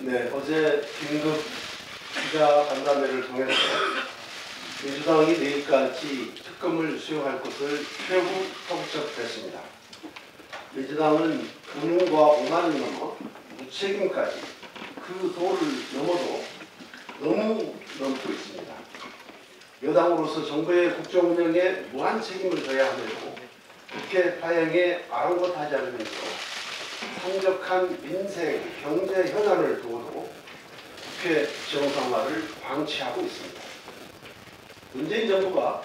네, 어제 긴급 기자 간담회를 통해서 민주당이 내일까지 특검을 수용할 것을 최후 통첩했습니다. 민주당은 분노과 오만을 넘어 무책임까지 그 도를 넘어도 너무 넘고 있습니다. 여당으로서 정부의 국정 운영에 무한 책임을 져야 하면서 국회 파행에 아랑곳하지 않으면서 산적한 민생, 경제 현안을 두고도 국회 정상화를 방치하고 있습니다. 문재인 정부가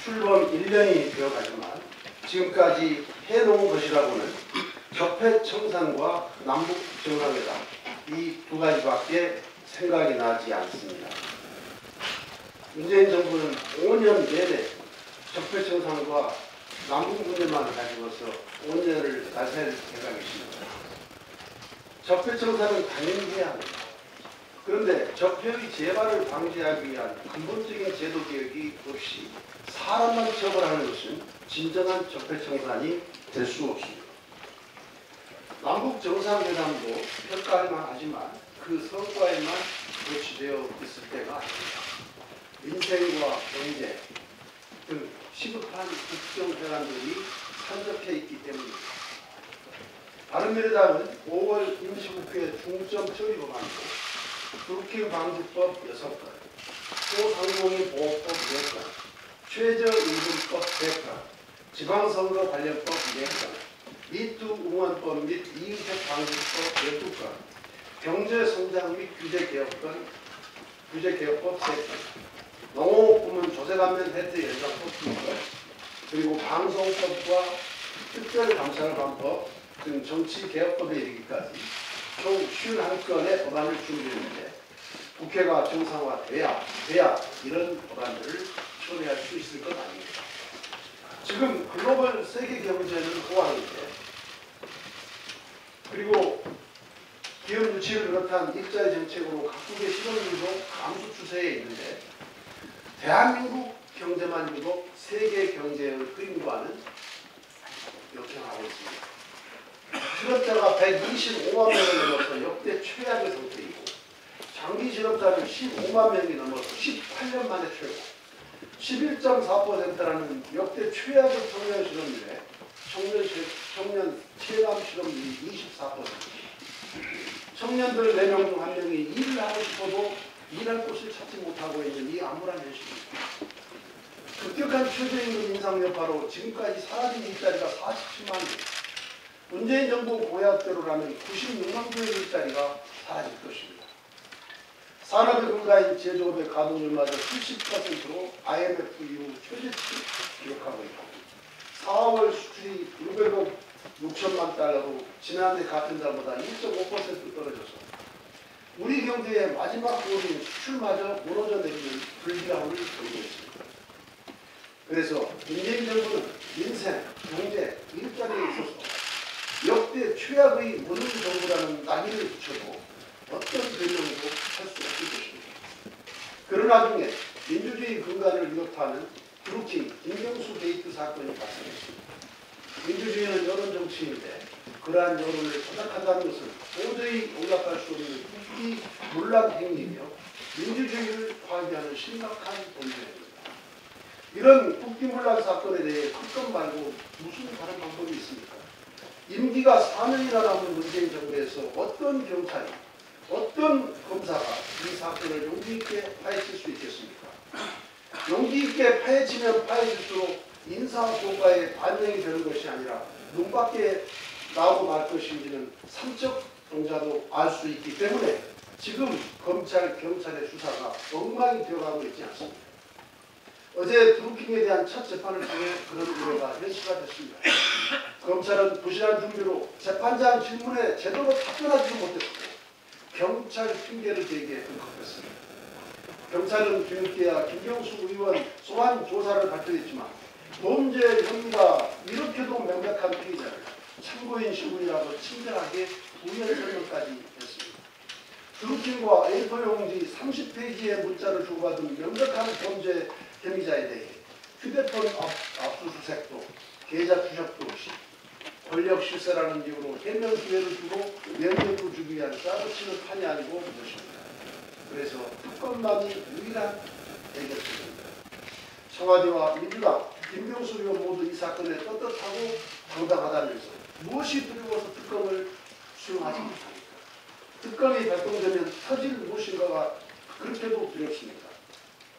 출범 1년이 되어가지만 지금까지 해놓은 것이라고는 적폐청산과 남북정상회담 이 두 가지밖에 생각이 나지 않습니다. 문재인 정부는 5년 내내 적폐청산과 남북 문제만 가지고서 5년을 날새를 해가겠습니다. 적폐청산은 당연히 해야 합니다. 그런데 적폐의 재발을 방지하기 위한 근본적인 제도 개혁이 없이 사람만 처벌하는 것은 진정한 적폐청산이 될 수 없습니다. 남북 정상회담도 평가할 만하지만 그 성과에만 고치되어 있을 때가 아닙니다. 민생과 경제 등 시급한 국정 현안들이 산적해 있기 때문입니다. 바른미래당은 5월 임시국회 중점 처리법안으로 불킹 방지법 6건, 소상공인 보호법 4건, 최저임금법 3건, 지방선거 관련법 4건, 미투 응원법 및 이의적 방지법 12건, 경제성장 및 규제개혁법 3건, 농업부문 조세감면 혜택 연장법 2건, 그리고 방송법과 특별감찰관법 등 정치개혁법에 이르기까지 총 51건의 법안을 준비했는데 국회가 정상화돼야 이런 법안들을 처리할 수 있을 것 아닙니다. 지금 글로벌 세계 경제는 호황인데 그리고 기업 유치를 비롯한 일자리 정책으로 각국의 실업률도 감소 추세에 있는데 대한민국 경제만 유독 세계 경제의 흐름과는 역행하고 있습니다. 실업자가 125만 명을 넘어서 역대 최악의 상태이고 장기 실업자는 15만 명이 넘어서 18년 만에 최고 11.4%라는 역대 최악의 청년 실업률에 청년 체감 실업률이 24%. 청년들 4명 중 1명이 일을 하고 싶어도 일할 곳을 찾지 못하고 있는 이 암울한 현실입니다. 급격한 최저임금 인상 여파로 지금까지 사라진 일자리가 47만 개. 문재인 정부 공약대로라면 96만 개의 일자리가 사라질 것입니다. 산업의 근간인 제조업의 가동률마저 70%로 IMF 이후 최저치를 기록하고 있고 4월 수출이 600억 6천만 달러로 지난해 같은 달보다 1.5% 떨어져서 우리 경제의 마지막 고리인 수출마저 무너져 내리는 불길함을 보이고 있습니다. 그래서 문재인 정부는 민생, 경제, 일자리에 있어서 역대 최악의 무능 정부라는 낙인을 붙여도 어떤 변명도 할 수 없을 것입니다. 그러나 중에 민주주의 근간을 위협하는 브루킹, 김경수 게이트 사건이 발생했습니다. 민주주의는 여론 정치인데 그러한 여론을 조작한다는 것은 도저히 용납할 수 없는 국기문란 행위이며 민주주의를 파괴하는 심각한 범죄입니다. 이런 국기문란 사건에 대해 특검 말고 무슨 다른 방법이 있습니까? 임기가 4년이나 남은 문재인 정부에서 어떤 경찰이, 어떤 검사가 이 사건을 용기 있게 파헤칠 수 있겠습니까? 용기 있게 파헤치면 파헤칠수록 인사고과의 반영이 되는 것이 아니라 눈 밖에 나오고 말 것인지는 삼척 동자도 알 수 있기 때문에 지금 검찰, 경찰의 수사가 엉망이 되어가고 있지 않습니다. 어제 브루킹에 대한 첫 재판을 통해 그런 우려가 현실화됐습니다. 검찰은 부실한 준비로 재판장 질문에 제대로 답변하지도 못했고 경찰 핑계를 대기에 급급했습니다. 경찰은 뒤늦게야 김경수 의원 소환 조사를 발표했지만 범죄 혐의가 이렇게도 명백한 피의자를 참고인 신분이라고 친절하게 부연 설명까지 했습니다. 드루킹과 A4 용지 30페이지의 문자를 주고받은 명백한 범죄 혐의자에 대해 휴대폰 압수수색도 계좌 추적도 없이 권력 실세라는 이유로 해명 기회를 주고 면죄부를 주기 위한 짜고치는 판이 아니고 무엇입니다. 그래서 특검만이 유일한 해결책입니다. 청와대와 민주당, 김병수 의원 모두 이 사건에 떳떳하고 당당하다면서 무엇이 두려워서 특검을 수용하지 못합니까? 특검이 발동되면 터질 무엇인가가 그렇게도 두렵습니까?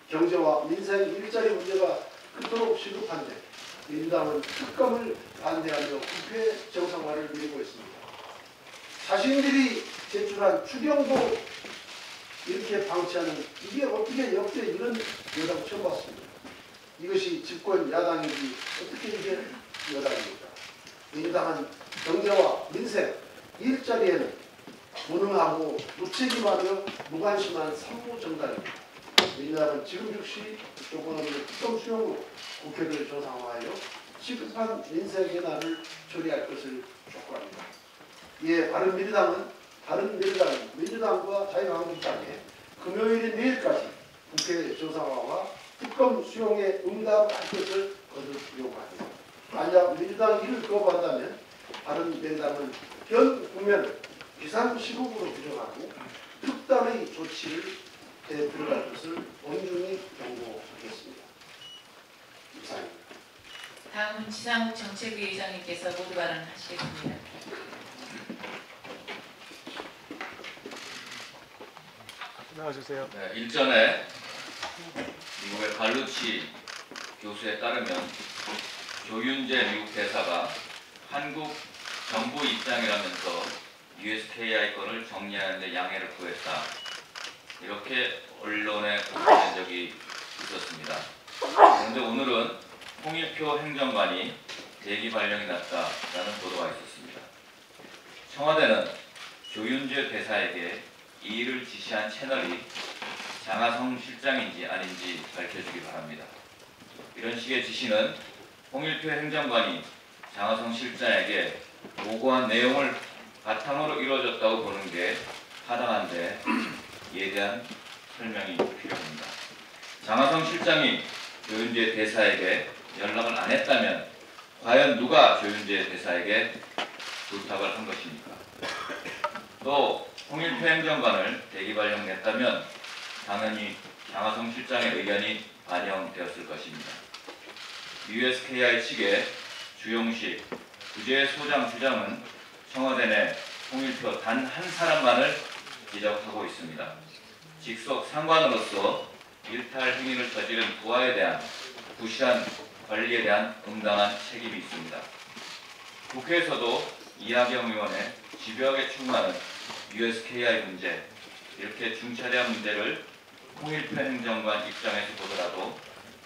경제와 민생 일자리 문제가 그토록 시급한데 민주당은 특검을 반대하며 국회 정상화를 밀고 있습니다. 자신들이 제출한 추경도 이렇게 방치하는, 이게 어떻게 역대 이런 여당 처음 봤습니다. 이것이 집권 야당인지 어떻게 이게 여당입니까? 민주당은 경제와 민생, 일자리에는 무능하고 무책임하며 무관심한 산무정당입니다. 민주당은 지금 즉시 조건 없는 특검 수용으로 국회를 정상화하여 시급한 민생 현안을 처리할 것을 촉구합니다. 이에 바른미래당은 민주당과 자유한국당에 금요일인 내일까지 국회 정상화와 특검 수용에 응답할 것을 거듭 요구합니다. 만약 민주당이 이를 거부한다면 바른미래당은 현 국면을 비상시국으로 규정하고 특단의 조치를 해 들어갈 것을 엄중히 경고하겠습니다. 이상입니다. 다음은 지상욱 정책위 의장님께서 모두 발언하시겠습니다. 나와주세요. 네, 일전에 미국의 갈루치 교수에 따르면 조윤재 미국 대사가 한국 정부 입장이라면서 USKI 건을 정리하는 데 양해를 구했다. 이렇게 언론에 보도된 적이 있었습니다. 그런데 오늘은 홍일표 행정관이 대기 발령이 났다라는 보도가 있었습니다. 청와대는 조윤재 대사에게 이 일을 지시한 채널이 장하성 실장인지 아닌지 밝혀주기 바랍니다. 이런 식의 지시는 홍일표 행정관이 장하성 실장에게 보고한 내용을 바탕으로 이루어졌다고 보는 게 타당한데 이에 대한 설명이 필요합니다. 장하성 실장이 조윤재 대사에게 연락을 안 했다면 과연 누가 조윤재 대사에게 부탁을 한 것입니까? 또 홍일표 행정관을 대기 발령냈다면 당연히 장하성 실장의 의견이 반영되었을 것입니다. USKI 측의 주용식 구제소장 주장은 청와대 내 홍일표 단 한 사람만을 지적하고 있습니다. 직속 상관으로서 일탈 행위를 저지른 부하에 대한 부실한 관리에 대한 응당한 책임이 있습니다. 국회에서도 이하경 의원의 집요하게 충고하는 USKI 문제, 이렇게 중차대한 문제를 홍일표 행정관 입장에서 보더라도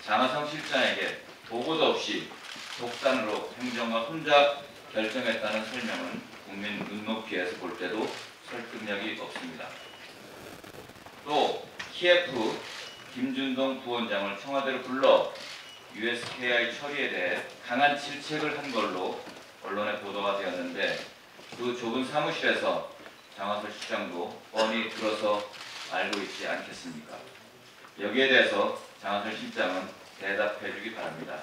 장하성 실장에게 보고도 없이 독단으로 행정관 혼자 결정했다는 설명은 국민 눈높이에서 볼 때도 설득력이 없습니다. 또 키예프 김준동 부원장을 청와대로 불러 USKI 처리에 대해 강한 질책을 한 걸로 언론에 보도가 되었는데 그 좁은 사무실에서 장하성 실장도 뻔히 들어서 알고 있지 않겠습니까? 여기에 대해서 장하성 실장은 대답해 주기 바랍니다.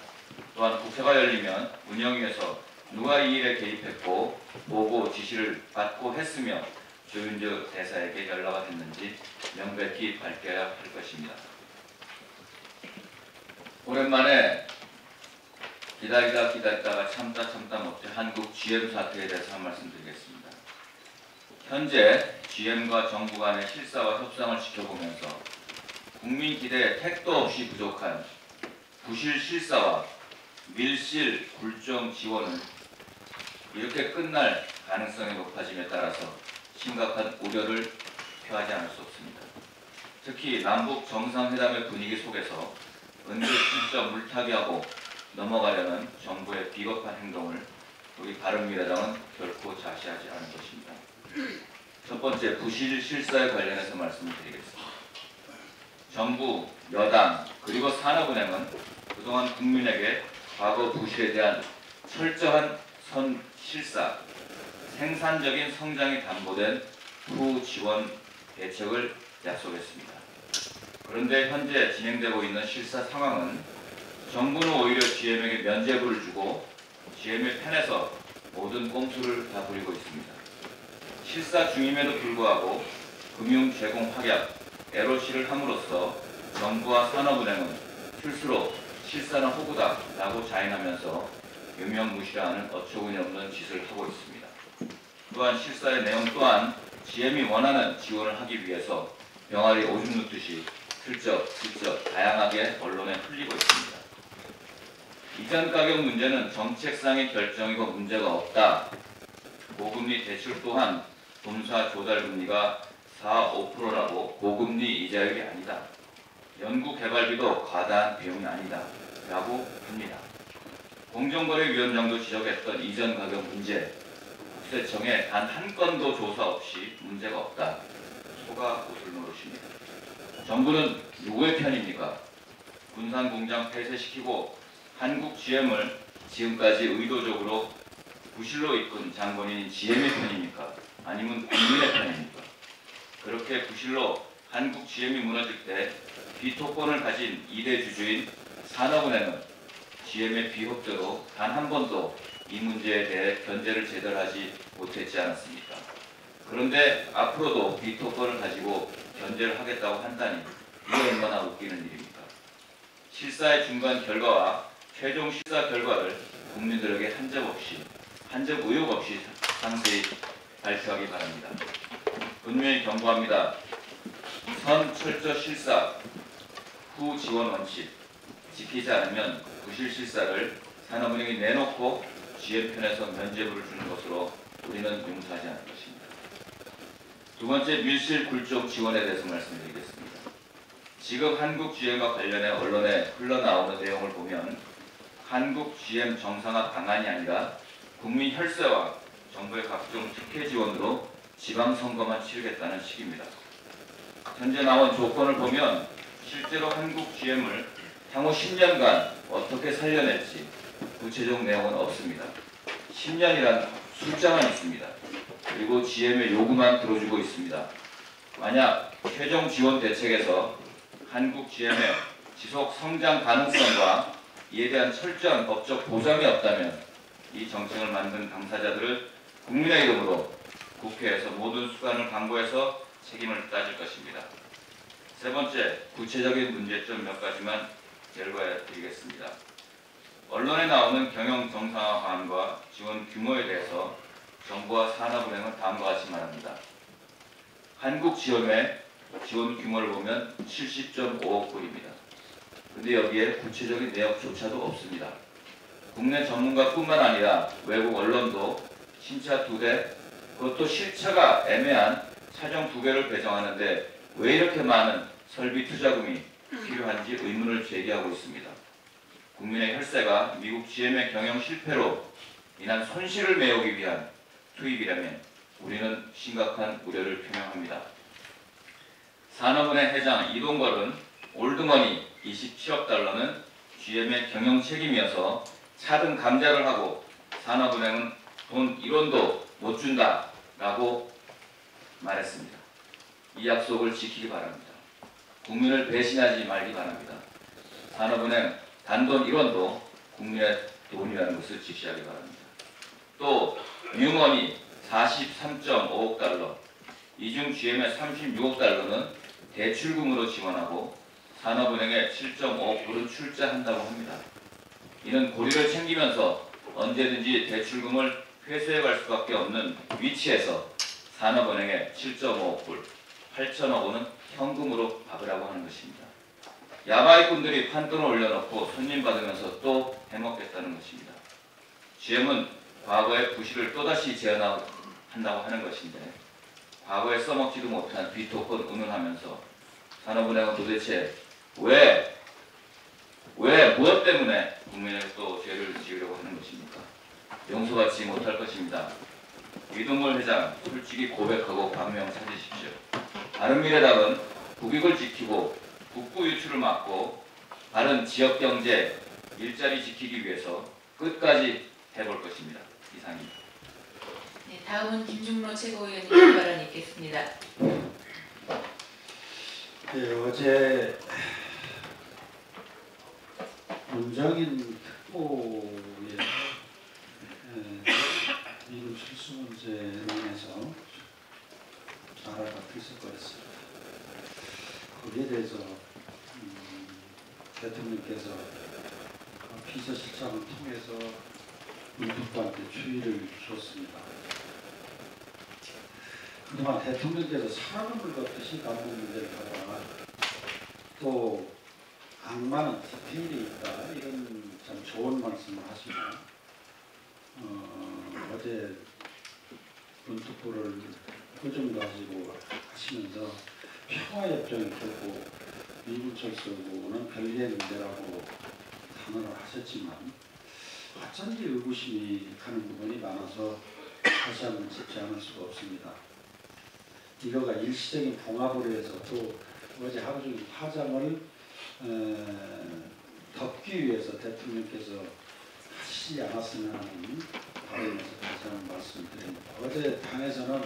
또한 국회가 열리면 운영위에서 누가 이 일에 개입했고 보고 지시를 받고 했으며 조윤재 대사에게 연락이 됐는지 명백히 밝혀야 할 것입니다. 오랜만에 기다리다가 참다 못해 한국 GM 사태에 대해서 한 말씀 드리겠습니다. 현재 GM과 정부 간의 실사와 협상을 지켜보면서 국민 기대에 택도 없이 부족한 부실 실사와 밀실 굴종 지원은 이렇게 끝날 가능성이 높아짐에 따라서 심각한 우려를 표하지 않을 수 없습니다. 특히 남북 정상회담의 분위기 속에서 은근슬쩍 물타기하고 넘어가려는 정부의 비겁한 행동을 우리 바른미래당은 결코 자시하지 않을 것입니다. 첫 번째, 부실 실사에 관련해서 말씀을 드리겠습니다. 정부, 여당, 그리고 산업은행은 그동안 국민에게 과거 부실에 대한 철저한 실사, 생산적인 성장이 담보된 후 지원 대책을 약속했습니다. 그런데 현재 진행되고 있는 실사 상황은 정부는 오히려 GM에게 면죄부를 주고 GM의 편에서 모든 꼼수를 다 부리고 있습니다. 실사 중임에도 불구하고 금융 제공 확약, LOC를 함으로써 정부와 산업은행은 스스로 실사는 호구다라고 자인하면서 유명무실하는 어처구니 없는 짓을 하고 있습니다. 또한 실사의 내용 또한 GM이 원하는 지원을 하기 위해서 병아리 오줌 눕듯이 슬쩍 다양하게 언론에 흘리고 있습니다. 이전 가격 문제는 정책상의 결정이고 문제가 없다. 고금리 대출 또한 돈사 조달 금리가 4, 5%라고 고금리 이자율이 아니다. 연구개발비도 과다한 비용이 아니다. 라고 합니다. 공정거래위원장도 지적했던 이전 가격 문제, 국세청에 단 한 건도 조사 없이 문제가 없다. 소가 웃을 노릇입니다. 정부는 누구의 편입니까? 군산공장 폐쇄시키고 한국 GM을 지금까지 의도적으로 부실로 이끈 장본인인 GM의 편입니까? 아니면 국민의 편입니까? 그렇게 부실로 한국 GM이 무너질 때 비토권을 가진 2대 주주인 산업은행은 GM의 비협조로 단 한 번도 이 문제에 대해 견제를 제대로 하지 못했지 않았습니까? 그런데 앞으로도 비토권을 가지고 견제를 하겠다고 한다니 이게 얼마나 웃기는 일입니까? 실사의 중간 결과와 최종 실사 결과를 국민들에게 한 점 의혹 없이 상세히 발표하기 바랍니다. 분명히 경고합니다. 선 철저 실사 후 지원 원칙 지키지 않으면 부실 실사를 산업은행이 내놓고 GM 편에서 면죄부를 주는 것으로 우리는 용서하지 않을 것입니다. 두 번째, 밀실 굴종 지원에 대해서 말씀드리겠습니다. 지금 한국 GM과 관련해 언론에 흘러나오는 내용을 보면 한국 GM 정상화 방안이 아니라 국민 혈세와 정부의 각종 특혜 지원으로 지방선거만 치르겠다는 식입니다. 현재 나온 조건을 보면 실제로 한국 GM을 향후 10년간 어떻게 살려낼지 구체적 내용은 없습니다. 10년이란 숫자만 있습니다. 그리고 GM의 요구만 들어주고 있습니다. 만약 최종 지원 대책에서 한국 GM의 지속 성장 가능성과 이에 대한 철저한 법적 보장이 없다면 이 정책을 만든 당사자들을 국민의 이름으로 국회에서 모든 수단을 강구해서 책임을 따질 것입니다. 세 번째, 구체적인 문제점 몇 가지만 열거해 드리겠습니다. 언론에 나오는 경영 정상화 방안과 지원 규모에 대해서 정부와 산업은행은 다음과 같이 말합니다. 한국 GM의 지원 규모를 보면 70.5억 불입니다. 근데 여기에 구체적인 내역조차도 없습니다. 국내 전문가뿐만 아니라 외국 언론도 신차 2대, 그것도 실차가 애매한 차종 2개를 배정하는데 왜 이렇게 많은 설비 투자금이 필요한지 의문을 제기하고 있습니다. 국민의 혈세가 미국 GM의 경영 실패로 인한 손실을 메우기 위한 투입이라면 우리는 심각한 우려를 표명합니다. 산업은행 회장 이동걸은 올드머니 27억 달러는 GM의 경영 책임이어서 차등 감자를 하고 산업은행은 돈 1원도 못 준다라고 말했습니다. 이 약속을 지키기 바랍니다. 국민을 배신하지 말기 바랍니다. 산업은행 단돈 1원도 국민의 돈이라는 것을 지시하기 바랍니다. 또 뉴머니 43.5억 달러, 이중 GM의 36억 달러는 대출금으로 지원하고 산업은행에 7.5억 불은 출자한다고 합니다. 이는 고리를 챙기면서 언제든지 대출금을 회수해갈 수밖에 없는 위치에서 산업은행에 7.5억 불, 8천억 원은 현금으로 박으라고 하는 것입니다. 야바이꾼들이 판돈을 올려놓고 손님 받으면서 또 해먹겠다는 것입니다. GM은 과거의 부실을 또다시 재현한다고 하는 것인데 과거에 써먹지도 못한 비토권 운운하면서 산업은행은 도대체 왜 무엇 때문에 국민에게 또 죄를 지으려고 하는 것입니까? 용서받지 못할 것입니다. 이동걸 회장 솔직히 고백하고 반명 찾으십시오. 바른미래당은 국익을 지키고 북부 유출을 막고 바른 지역경제 일자리 지키기 위해서 끝까지 해볼 것입니다. 이상입니다. 네, 다음은 김중로 최고위원님 발언 있겠습니다. 네, 어제 문정인 특보의 미군 출수 문제에 대해서 나라가 들썩거렸습니다. 거기에 대해서 대통령께서 비서실장을 통해서 문특보한테 주의를 줬습니다. 그동안 대통령께서 사람을 걷듯이 남북 문제를 하다가 또 악마는 디테일이 있다 이런 참 좋은 말씀을 하시고 어제 문특보를 표정 가지고 하시면서 평화협정이 결국 미군 철수는 별개의 문제라고 단언을 하셨지만 어쩐지 의구심이 가는 부분이 많아서 다시 한번 짚지 않을 수가 없습니다. 이거가 일시적인 봉합으로 해서 또 어제 하루 종일 파장을 덮기 위해서 대통령께서 하시지 않았으면 하는 바람에서 다시 한번 말씀드립니다. 어제 당에서는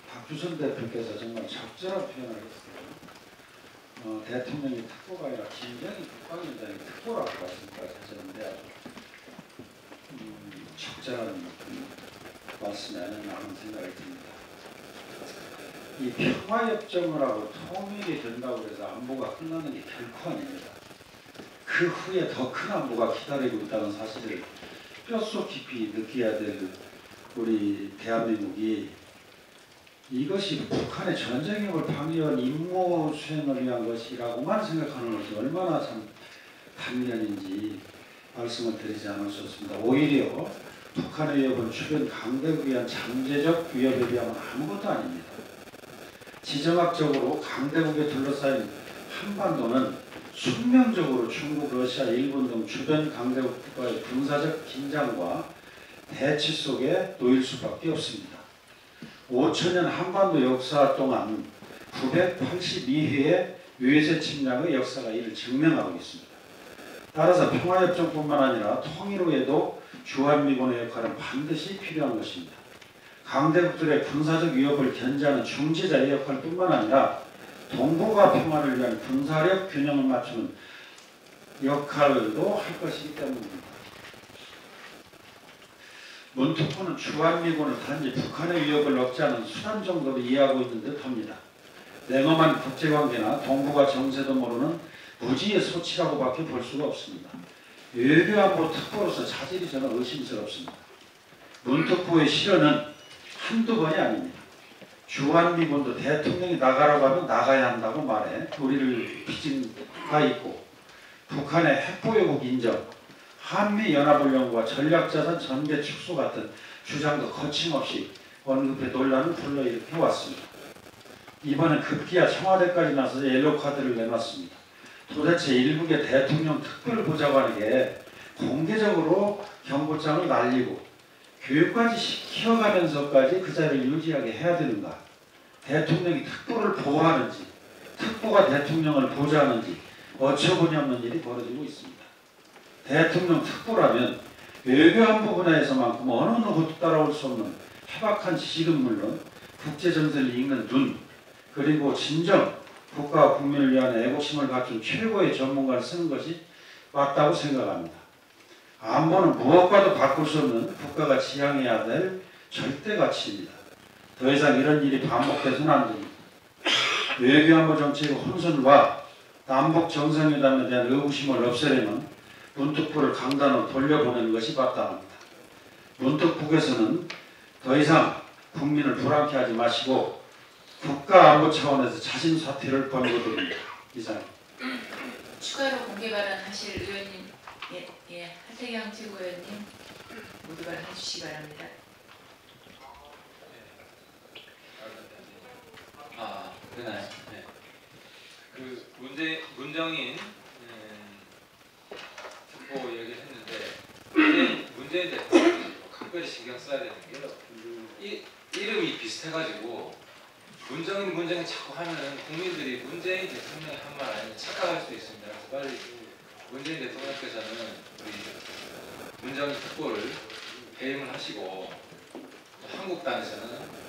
박주선 대표께서 정말 적절한 표현을 했어요. 대통령이 특보가 아니라 김정일 국방위원장이 특보라고 말씀까지 하셨는데 아주 적절한 말씀이 아니었나 하는 생각이 듭니다. 이 평화협정을 하고 통일이 된다고 해서 안보가 끝나는 게 결코 아닙니다. 그 후에 더 큰 안보가 기다리고 있다는 사실을 뼛속 깊이 느껴야 될 우리 대한민국이 이것이 북한의 전쟁력을 방해한 임무 수행을 위한 것이라고만 생각하는 것이 얼마나 참 단면인지 말씀을 드리지 않을 수 없습니다. 오히려 북한의 위협은 주변 강대국에 의한 잠재적 위협에 비하면 아무것도 아닙니다. 지정학적으로 강대국에 둘러싸인 한반도는 숙명적으로 중국, 러시아, 일본 등 주변 강대국과의 군사적 긴장과 대치 속에 놓일 수밖에 없습니다. 5천년 한반도 역사 동안 982회의 외세 침략의 역사가 이를 증명하고 있습니다. 따라서 평화협정뿐만 아니라 통일 후에도 주한미군의 역할은 반드시 필요한 것입니다. 강대국들의 군사적 위협을 견제하는 중재자의 역할뿐만 아니라 동북아 평화를 위한 군사력 균형을 맞추는 역할도 할 것이기 때문입니다. 문특보는 주한미군을 단지 북한의 위협을 억제하는 수단 정도로 이해하고 있는 듯합니다. 냉엄한 국제관계나 동북아 정세도 모르는 무지의 소치라고밖에 볼 수가 없습니다. 외교안보 특보로서 자질이 저는 의심스럽습니다. 문특보의 실현은 한두 번이 아닙니다. 주한미군도 대통령이 나가라고 하면 나가야 한다고 말해 우리를 빚은 바 있고 북한의 핵보유국 인정, 한미연합훈련과 전략자산 전개 축소 같은 주장도 거침없이 언급해 논란을 불러일으켜 왔습니다. 이번엔 급기야 청와대까지 나서서 옐로카드를 내놨습니다. 도대체 일국의 대통령 특별을 보자고 하는 게 공개적으로 경고장을 날리고 교육까지 시켜가면서까지 그 자리를 유지하게 해야 되는가? 대통령이 특보를 보호하는지 특보가 대통령을 보좌하는지 어처구니없는 일이 벌어지고 있습니다. 대통령 특보라면 외교안보 분야에서만큼 어느 누구도 따라올 수 없는 해박한 지식은 물론 국제정세를 읽는 눈 그리고 진정 국가와 국민을 위한 애국심을 갖춘 최고의 전문가를 쓰는 것이 맞다고 생각합니다. 안보는 무엇과도 바꿀 수 없는 국가가 지향해야 될 절대 가치입니다. 더 이상 이런 일이 반복돼서는 안 됩니다. 외교안보 정책의 혼선과 남북 정상회담에 대한 의구심을 없애려면 문특보를 강단으로 돌려보내는 것이 마땅합니다. 문특보에서는 더 이상 국민을 불안케 하지 마시고 국가안보 차원에서 자신 사퇴를 권고드립니다. 이상. 추가로 공개 발언하실 의원님, 하태경 최고위원님 모두 발언해 주시기 바랍니다. 되나요? 네. 그 문정인 특보 얘기를 했는데 문재인 대통령이 각별히 신경 써야 되는 게요. 이름이 비슷해가지고 문정인 자꾸 하면은 국민들이 문재인 대통령이 한 말 아니면 착각할 수 있습니다. 그래서 빨리 문재인 대통령께서는 우리 문정인 특보를 해임을 하시고 한국당에서는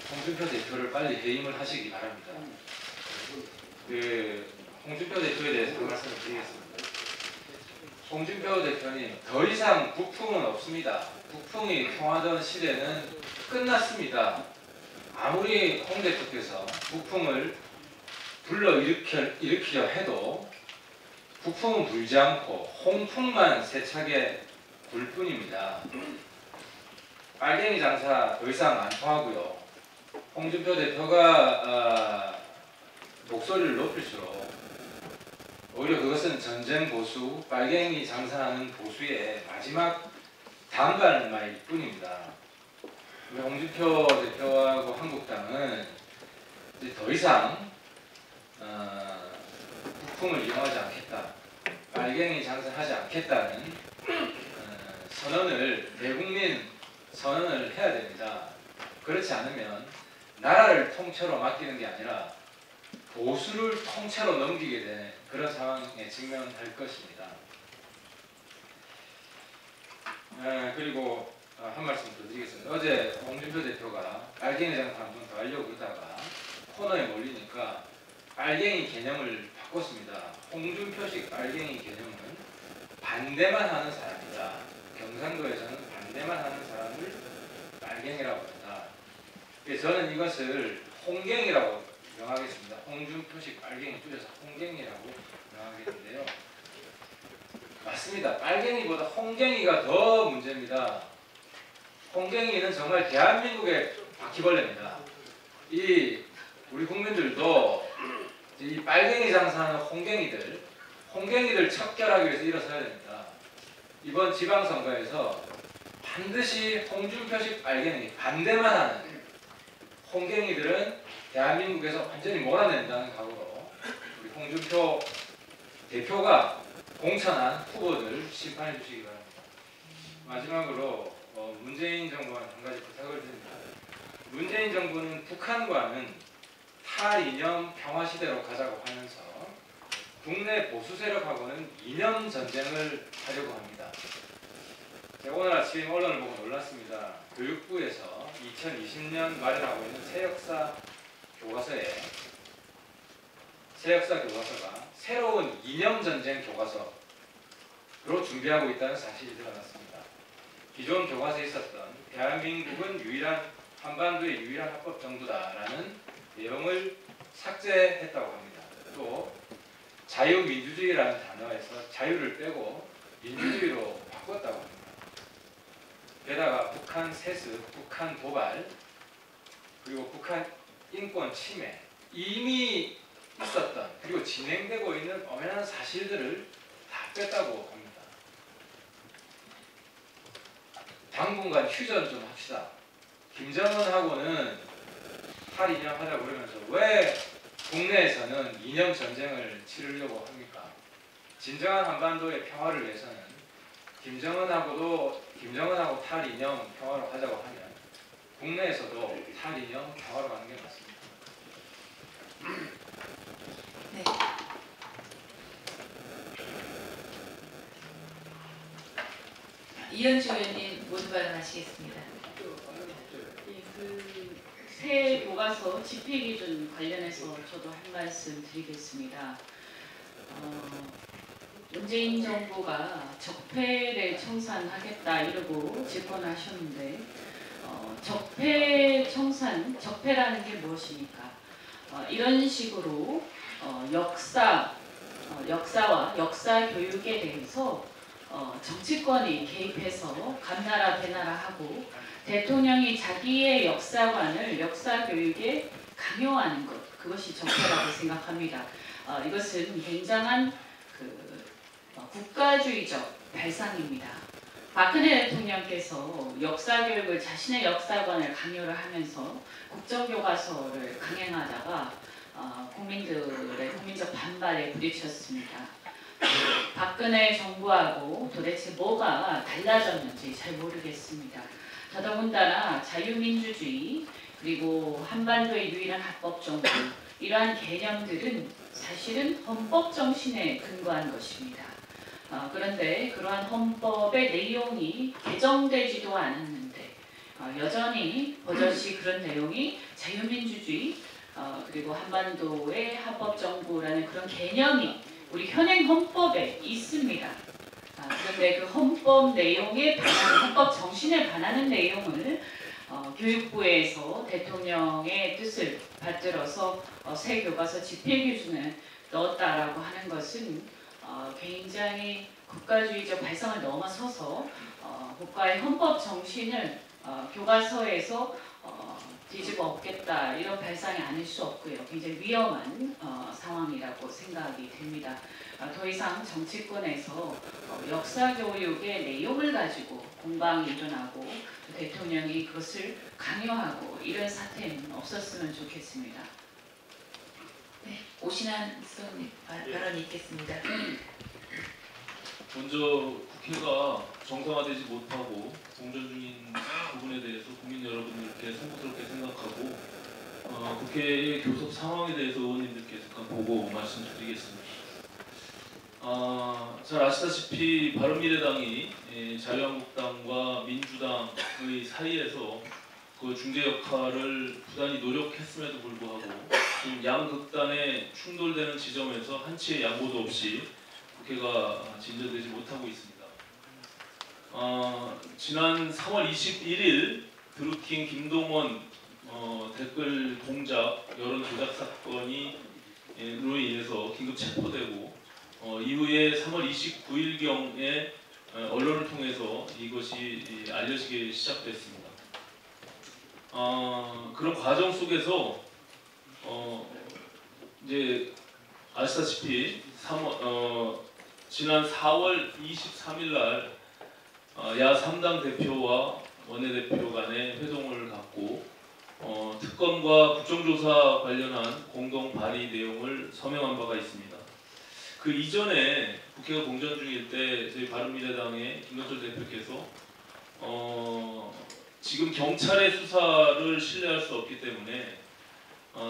홍준표 대표를 빨리 해임을 하시기 바랍니다. 홍준표 대표에 대해서 말씀을 드리겠습니다. 홍준표 대표님, 더 이상 북풍은 없습니다. 북풍이 통하던 시대는 끝났습니다. 아무리 홍 대표께서 북풍을 일으키려 해도 북풍은 불지 않고 홍풍만 세차게 불 뿐입니다. 빨갱이 장사 더 이상 안 통하고요. 홍준표 대표가 목소리를 높일수록 오히려 그것은 전쟁 보수, 빨갱이 장사하는 보수의 마지막 단발마일 뿐입니다. 우리 홍준표 대표하고 한국당은 이제 더 이상 북풍을 이용하지 않겠다, 빨갱이 장사하지 않겠다는 선언을, 대국민 선언을 해야 됩니다. 그렇지 않으면 나라를 통째로 맡기는 게 아니라 보수를 통째로 넘기게 되는 그런 상황에 직면할 것입니다. 그리고 한 말씀 더 드리겠습니다. 어제 홍준표 대표가 빨갱이 장사 한 번 더 하려고 그러다가 코너에 몰리니까 빨갱이 개념을 바꿨습니다. 홍준표식 빨갱이 개념은 반대만 하는 사람이다. 경상도에서는 반대만 하는 사람을 빨갱이라고 한다. 저는 이것을 홍갱이라고 명하겠습니다. 홍준표식 빨갱이 줄여서 홍갱이라고 명하겠는데요. 맞습니다. 빨갱이보다 홍갱이가 더 문제입니다. 홍갱이는 정말 대한민국의 바퀴벌레입니다. 우리 국민들도 이 빨갱이 장사하는 홍갱이들 척결하기 위해서 일어서야 됩니다. 이번 지방선거에서 반드시 홍준표식 빨갱이, 반대만 하는 홍갱이들은 대한민국에서 완전히 몰아낸다는 각오로 우리 홍준표 대표가 공천한 후보들 심판해 주시기 바랍니다. 마지막으로 문재인 정부한테 한 가지 부탁을 드립니다. 문재인 정부는 북한과는 탈이념 평화시대로 가자고 하면서 국내 보수 세력하고는 이념 전쟁을 하려고 합니다. 제가 오늘 아침 언론을 보고 놀랐습니다. 교육부에서 2020년 마련하고 있는 새역사 교과서가 새로운 이념 전쟁 교과서로 준비하고 있다는 사실이 드러났습니다. 기존 교과서에 있었던 대한민국은 한반도의 유일한 합법 정부다라는 내용을 삭제했다고 합니다. 또 자유민주주의라는 단어에서 자유를 빼고 민주주의로 바꿨다고 합니다. 게다가 북한 세습, 북한 도발, 그리고 북한 인권 침해, 이미 있었던 그리고 진행되고 있는 엄연한 사실들을 다 뺐다고 합니다. 당분간 휴전 좀 합시다. 김정은하고는 탈이념 하자고 그러면서 왜 국내에서는 이념 전쟁을 치르려고 합니까? 진정한 한반도의 평화를 위해서는 김정은하고 탈이념 평화로 가자고 하면 국내에서도 탈이념 평화로 가는 게 맞습니다. 네. 이현주 의원님 모두 발언하시겠습니다. 새 교과서 집회 기준 관련해서 저도 한 말씀 드리겠습니다. 문재인 정부가 적폐를 청산하겠다 이러고 집권하셨는데 적폐라는 게 무엇입니까? 이런 식으로 역사와 역사 교육에 대해서 정치권이 개입해서 감나라 배나라 하고 대통령이 자기의 역사관을 역사 교육에 강요하는 것, 그것이 적폐라고 생각합니다. 이것은 굉장한 국가주의적 발상입니다. 박근혜 대통령께서 역사 교육을 자신의 역사관을 강요를 하면서 국정교과서를 강행하다가 국민들의 국민적 반발에 부딪혔습니다. 박근혜 정부하고 도대체 뭐가 달라졌는지 잘 모르겠습니다. 더더군다나 자유민주주의 그리고 한반도의 유일한 합법정부 이러한 개념들은 사실은 헌법 정신에 근거한 것입니다. 그런데 그러한 헌법의 내용이 개정되지도 않았는데 여전히 버젓이 그런 내용이 자유민주주의 그리고 한반도의 합법정부라는 그런 개념이 우리 현행 헌법에 있습니다. 그런데 그 헌법 내용에 반하는, 헌법 정신에 반하는 내용을 교육부에서 대통령의 뜻을 받들어서 새 교과서 집필기준을 넣었다라고 하는 것은 굉장히 국가주의적 발상을 넘어서서 국가의 헌법 정신을 교과서에서 뒤집어 엎겠다 이런 발상이 아닐 수 없고요. 굉장히 위험한 상황이라고 생각이 됩니다. 더 이상 정치권에서 역사 교육의 내용을 가지고 공방이 일어나고 대통령이 그것을 강요하고 이런 사태는 없었으면 좋겠습니다. 네, 오신환 수석님 발언이 있겠습니다. 먼저 국회가 정상화되지 못하고 공전 중인 부분에 대해서 국민 여러분들께 송구스럽게 생각하고 국회의 교섭 상황에 대해서 의원님들께 잠깐 보고 말씀드리겠습니다. 잘 아시다시피 바른미래당이 자유한국당과 민주당의 사이에서 그 중재 역할을 부단히 노력했음에도 불구하고 지금 양극단의 충돌되는 지점에서 한치의 양보도 없이 국회가 진전되지 못하고 있습니다. 지난 3월 21일 드루킹 김동원 댓글 공작 여론 조작 사건으로 인해서 긴급 체포되고 이후에 3월 29일경에 언론을 통해서 이것이 알려지기 시작됐습니다. 그런 과정 속에서 이제 아시다시피 지난 4월 23일 날 야3당 대표와 원내대표 간의 회동을 갖고 특검과 국정조사 관련한 공동 발의 내용을 서명한 바가 있습니다. 그 이전에 국회가 공전 중일 때 저희 바른미래당의 김건철 대표께서 지금 경찰의 수사를 신뢰할 수 없기 때문에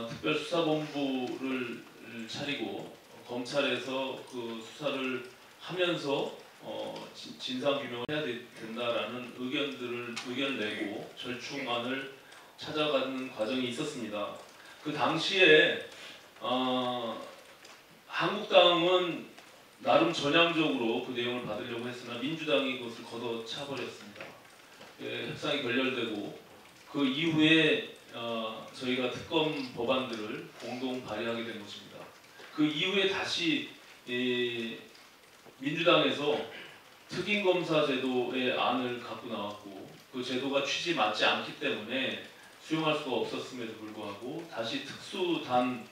특별수사본부를 차리고 검찰에서 그 수사를 하면서 진상규명을 해야 된다라는 의견을 내고 절충안을 찾아가는 과정이 있었습니다. 그 당시에 한국당은 나름 전향적으로 그 내용을 받으려고 했으나 민주당이 그것을 걷어차버렸습니다. 협상이 결렬되고 그 이후에 저희가 특검 법안들을 공동 발의하게 된 것입니다. 그 이후에 다시 민주당에서 특임검사 제도의 안을 갖고 나왔고 그 제도가 취지에 맞지 않기 때문에 수용할 수가 없었음에도 불구하고 다시 특수단의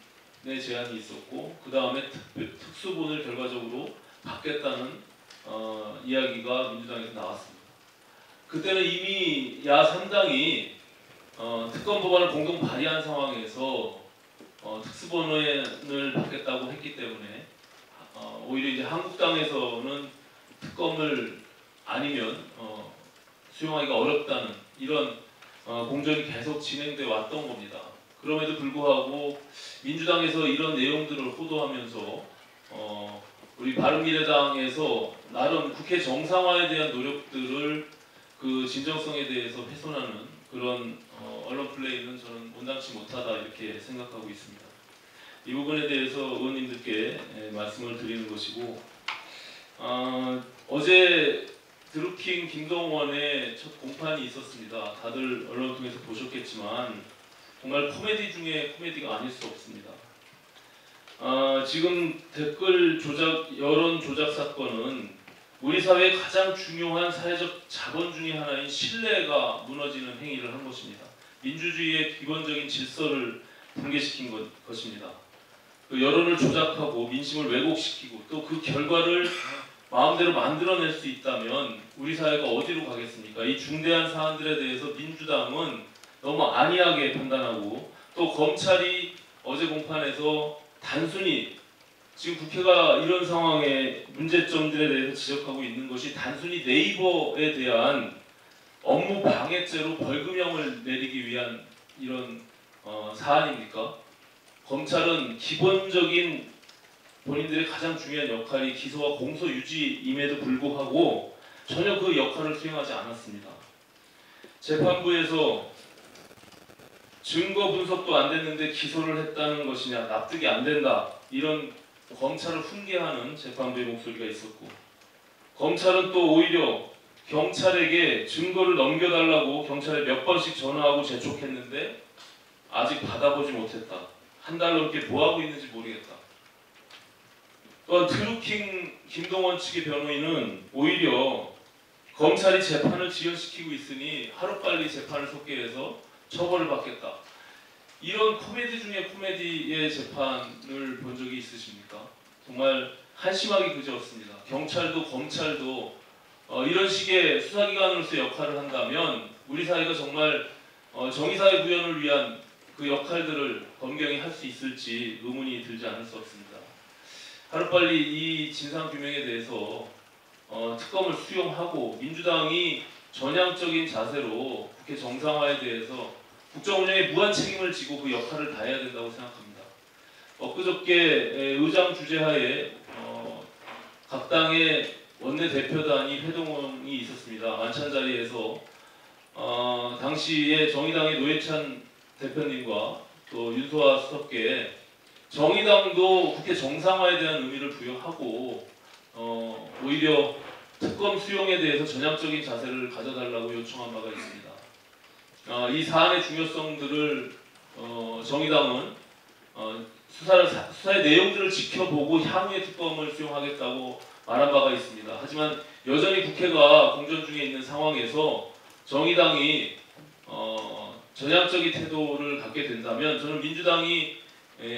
제안이 있었고 그 다음에 특수본을 결과적으로 받겠다는 이야기가 민주당에서 나왔습니다. 그때는 이미 야3당이 특검 법안을 공동 발의한 상황에서 특수본을 받겠다고 했기 때문에 오히려 이제 한국당에서는 특검을 아니면 수용하기가 어렵다는 이런 공전이 계속 진행돼 왔던 겁니다. 그럼에도 불구하고 민주당에서 이런 내용들을 호도하면서 우리 바른미래당에서 나름 국회 정상화에 대한 노력들을 그 진정성에 대해서 훼손하는 그런 언론 플레이는 저는 온당치 못하다 이렇게 생각하고 있습니다. 이 부분에 대해서 의원님들께 말씀을 드리는 것이고 어제 드루킹 김동원의 첫 공판이 있었습니다. 다들 언론을 통해서 보셨겠지만 정말 코미디 중에 코미디가 아닐 수 없습니다. 지금 댓글 조작, 여론 조작 사건은 우리 사회의 가장 중요한 사회적 자본 중의 하나인 신뢰가 무너지는 행위를 한 것입니다. 민주주의의 기본적인 질서를 붕괴시킨 것입니다. 그 여론을 조작하고 민심을 왜곡시키고 또 그 결과를 마음대로 만들어낼 수 있다면 우리 사회가 어디로 가겠습니까? 이 중대한 사안들에 대해서 민주당은 너무 안이하게 판단하고 또 검찰이 어제 공판에서 단순히 지금 국회가 이런 상황의 문제점들에 대해서 지적하고 있는 것이 단순히 네이버에 대한 업무 방해죄로 벌금형을 내리기 위한 이런 사안입니까? 검찰은 기본적인 본인들의 가장 중요한 역할이 기소와 공소 유지임에도 불구하고 전혀 그 역할을 수행하지 않았습니다. 재판부에서 증거 분석도 안 됐는데 기소를 했다는 것이냐, 납득이 안 된다, 이런 검찰을 훈계하는 재판부의 목소리가 있었고, 검찰은 또 오히려 경찰에게 증거를 넘겨달라고 경찰에 몇 번씩 전화하고 재촉했는데 아직 받아보지 못했다. 한 달 넘게 뭐하고 있는지 모르겠다. 또한 트루킹 김동원 측의 변호인은 오히려 검찰이 재판을 지연시키고 있으니 하루빨리 재판을 속개해서 처벌을 받겠다. 이런 코미디 중에 코미디의 재판을 본 적이 있으십니까? 정말 한심하기 그지없습니다. 경찰도 검찰도 이런 식의 수사기관으로서 역할을 한다면 우리 사회가 정말 정의사회 구현을 위한 그 역할들을 검경이 할 수 있을지 의문이 들지 않을 수 없습니다. 하루빨리 이 진상규명에 대해서 특검을 수용하고 민주당이 전향적인 자세로 국회 정상화에 대해서 국정운영에 무한 책임을 지고 그 역할을 다해야 된다고 생각합니다. 엊그저께 의장 주재하에 각 당의 원내대표단이 회동이 있었습니다. 만찬 자리에서 당시에 정의당의 노회찬 대표님과 또 윤소아 수석께 정의당도 국회 정상화에 대한 의미를 부여하고 오히려 특검 수용에 대해서 전향적인 자세를 가져달라고 요청한 바가 있습니다. 이 사안의 중요성들을 정의당은 수사의 내용들을 지켜보고 향후에 특검을 수용하겠다고 말한 바가 있습니다. 하지만 여전히 국회가 공전 중에 있는 상황에서 정의당이 전향적인 태도를 갖게 된다면 저는 민주당이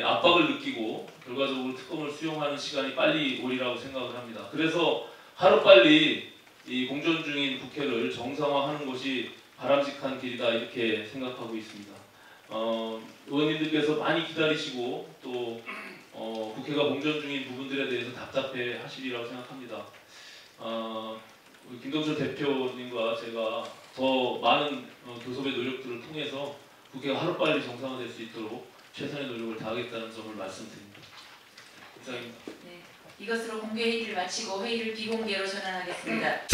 압박을 느끼고 결과적으로 특검을 수용하는 시간이 빨리 오리라고 생각을 합니다. 그래서 하루빨리 이 공전 중인 국회를 정상화하는 것이 바람직한 길이다, 이렇게 생각하고 있습니다. 의원님들께서 많이 기다리시고 또 국회가 공전 중인 부분들에 대해서 답답해 하시리라고 생각합니다. 우리 김동철 대표님과 제가 더 많은 교섭의 노력들을 통해서 국회가 하루빨리 정상화될 수 있도록 최선의 노력을 다하겠다는 점을 말씀드립니다. 감사합니다. 네, 이것으로 공개 회의를 마치고 회의를 비공개로 전환하겠습니다.